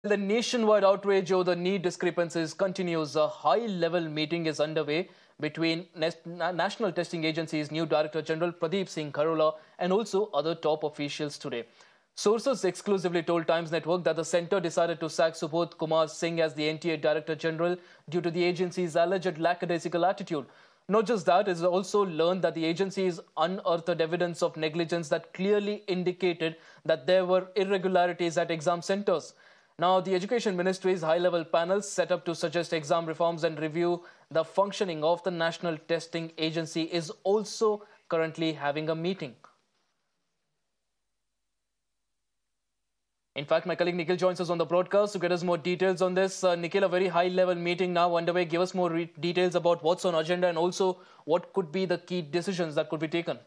The nationwide outrage over the NEET discrepancies continues. A high-level meeting is underway between National Testing Agency's new Director General Pradeep Singh Kharola and also other top officials today. Sources exclusively told Times Network that the centre decided to sack Subodh Kumar Singh as the NTA Director General due to the agency's alleged lackadaisical attitude. Not just that, it is also learned that the agency's unearthed evidence of negligence that clearly indicated that there were irregularities at exam centres. Now, the Education Ministry's high-level panel set up to suggest exam reforms and review the functioning of the National Testing Agency is also currently having a meeting. In fact, my colleague Nikhil joins us on the broadcast to get us more details on this. Nikhil, a very high-level meeting now underway. Give us more details about what's on agenda and also what could be the key decisions that could be taken.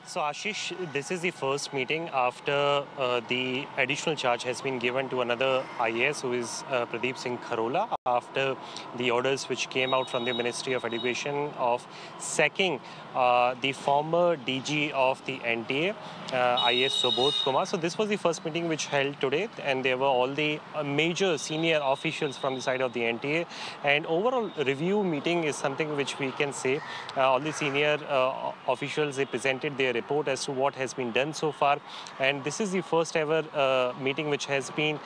So Ashish, this is the first meeting after the additional charge has been given to another IAS who is Pradeep Singh Kharola after the orders which came out from the Ministry of Education of sacking the former DG of the NTA, IAS Subodh Kumar. So this was the first meeting which held today, and there were all the major senior officials from the side of the NTA, and overall review meeting is something which we can say all the senior officials, they presented their report as to what has been done so far, and this is the first ever meeting which has been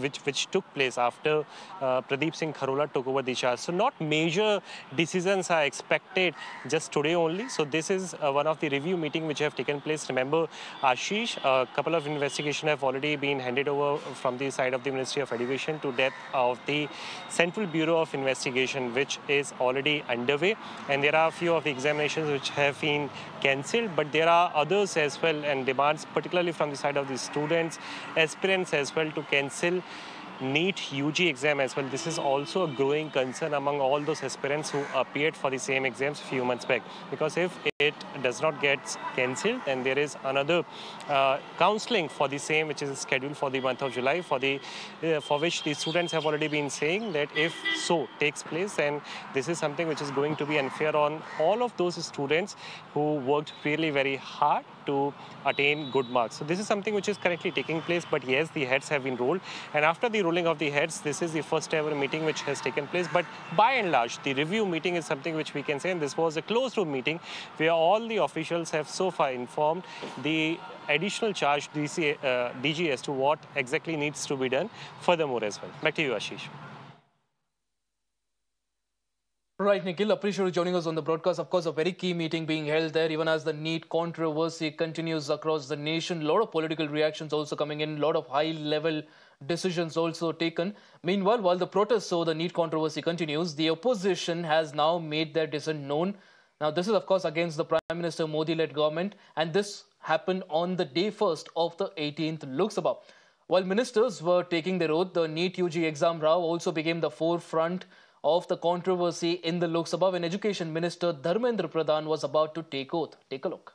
which took place after Pradeep Singh Kharola took over the charge. So not major decisions are expected just today only. So this is one of the review meeting which have taken place. Remember, Ashish, a couple of investigations have already been handed over from the side of the Ministry of Education to that of the Central Bureau of Investigation, which is already underway, and there are a few of the examinations which have been cancelled, but there are others as well, and demands particularly from the side of the students, aspirants as well, to cancel NEET UG exam as well. This is also a growing concern among all those aspirants who appeared for the same exams a few months back, because if it does not get cancelled, then there is another counselling for the same which is scheduled for the month of July, for which the students have already been saying that if so takes place, and this is something which is going to be unfair on all of those students who worked really very hard to attain good marks. So this is something which is currently taking place, but yes, the heads have been rolled, and after the rolling of the heads, this is the first ever meeting which has taken place. But by and large, the review meeting is something which we can say, and this was a closed room meeting where all the officials have so far informed the additional charge DG as to what exactly needs to be done furthermore as well. Back to you, Ashish. Right, Nikhil, appreciate you joining us on the broadcast. Of course, a very key meeting being held there, even as the NEET controversy continues across the nation. A lot of political reactions also coming in, a lot of high-level decisions also taken. Meanwhile, while the protests over the NEET controversy continues, the opposition has now made their dissent known. Now, this is, of course, against the Prime Minister Modi-led government, and this happened on the day first of the 18th Lok Sabha. While ministers were taking their oath, the NEET UG exam row also became the forefront of the controversy in the Lok Sabha when Education Minister Dharmendra Pradhan was about to take oath. Take a look.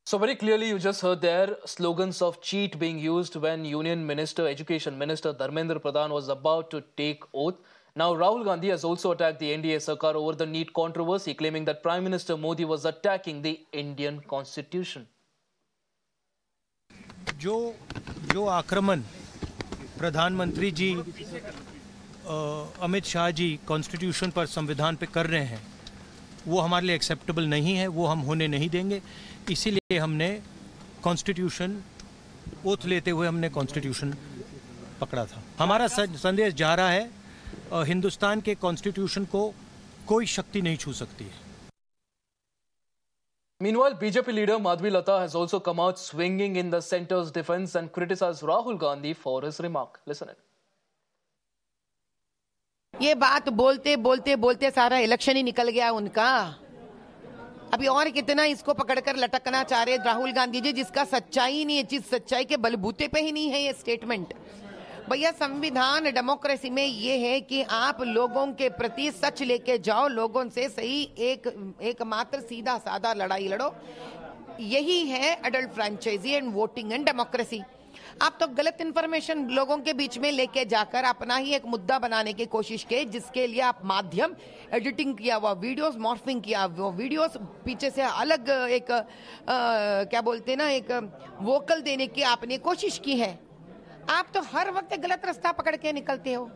So very clearly, you just heard there slogans of cheat being used when Union Minister, Education Minister Dharmendra Pradhan was about to take oath. Now, Rahul Gandhi has also attacked the NDA Sarkar over the NEET controversy, claiming that Prime Minister Modi was attacking the Indian Constitution. जो आक्रमण प्रधानमंत्री जी Amit Shah ji constitution पर संविधान पे कर रहे हैं, वो हमारे लिए एक्सेप्टेबल नहीं है, वो हम होने नहीं देंगे। इसीलिए हमने कॉन्स्टिट्यूशन ओथ लेते हुए हमने कॉन्स्टिट्यूशन पकड़ा था। हमारा संदेश जा रहा है, हिंदुस्तान के कॉन्स्टिट्यूशन को कोई शक्ति नहीं छू सकती है। Meanwhile, BJP leader Madhvi Lata has also come out swinging in the centre's defense and criticized Rahul Gandhi for his remark. Listen in. ये बात बोलते बोलते बोलते सारा इलेक्शन ही निकल गया उनका। अभी और कितना इसको पकड़कर लटकना चाह रहे राहुल गांधी जी, जिसका सच्चाई नहीं है, जिस सच्चाई के बलबूते पे ही नहीं है ये स्टेटमेंट। भैया संविधान डेमोक्रेसी में ये है कि आप लोगों के प्रति सच लेके जाओ, लोगों से सही एक मात्र सीधा साधा लड़ाई लड़ो। यही है adult franchise and voting and democracy. आप तो गलत इंफॉर्मेशन लोगों के बीच में लेके जाकर अपना ही एक मुद्दा बनाने की कोशिश की, जिसके लिए आप माध्यम एडिटिंग किया हुआ वीडियोस, मॉर्फिंग किया वो वीडियोस, पीछे से अलग एक क्या बोलते हैं ना, एक वोकल देने की आपने कोशिश की है। आप तो हर वक्त गलत रास्ता पकड़ के निकलते हो।